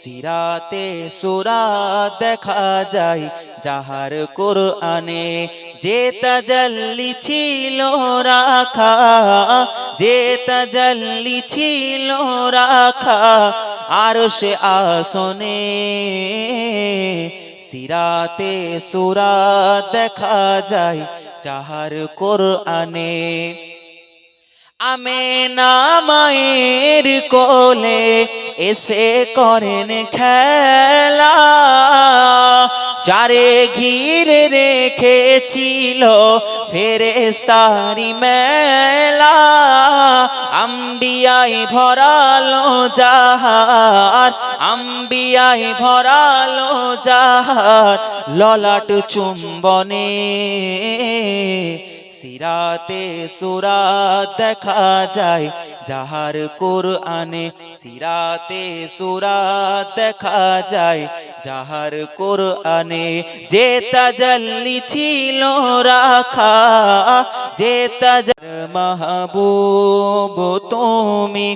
সিরাতে সুরাত দেখা যায় যাহার কোরআনে, যে তাজাল্লি ছিল রাখা, যে তাজাল্লি ছিল রাখা আরশে আসনে। সিরাতে সুরাত দেখা যায় যাহার কোরআনে। আমেনা মায়ের কোলে এসে করেন খেলা, যারে ঘিরে রেখেছিল ফেরেশতারি মেলা। আম্বিয়ায় ভরালো যাহার, আম্বিয়ায় ভরালো যাহার ললাট চুম্বনে। সিরাতে সুরাত দেখা যায় যাহার কোরআনে, সিরাতে সুরাত দেখা যায় যাহার কোরআনে। যে তাজাল্লি ছিল রাখা, যে মাহবুব তুমি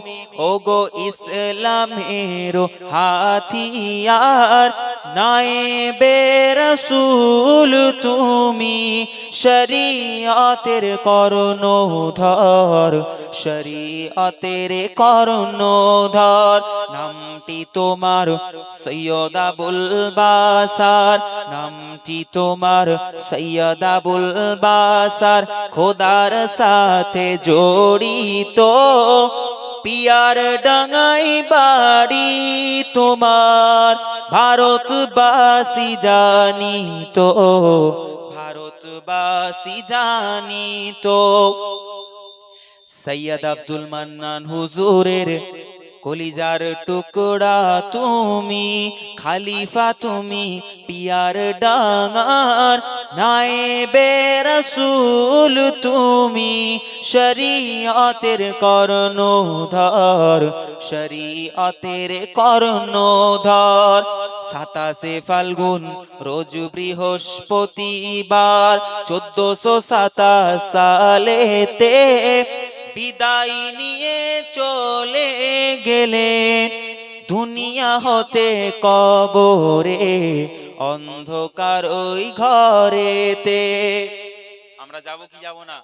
ওগো ইসলামের হাতিয়ার, নায়েবে রাসূল তুমি শরীয়তের কর্ণধার, শরীয়তের কর্ণধার। নামটি তোমার সৈয়দ আবুল বাসার, নামটি তোমার সৈয়দ আবুল বাসার। খোদার সাথে জড়িত পিয়ার ডাঙাই বাড়ি তোমার, ভারতবাসী জানিত, ভারতবাসী জানিত। সৈয়দ আব্দুল মান্নান হুজুরের কলিজার টুকরা তুমি, খালিফা তুমি পিয়ার ডাঙার, নায়েবে রাসূল তুমি শরীয়তের কর্ণধার, শরীয়তের কর্ণধার। 27 ফাল্গুন রোজ বৃহস্পতিবার 1427 সালেতে বিদায় নিয়ে চলে গেলেন দুনিয়া হতে কবরে, অন্ধকার ওই ঘরেতে। আমরা যাব কি যাব না?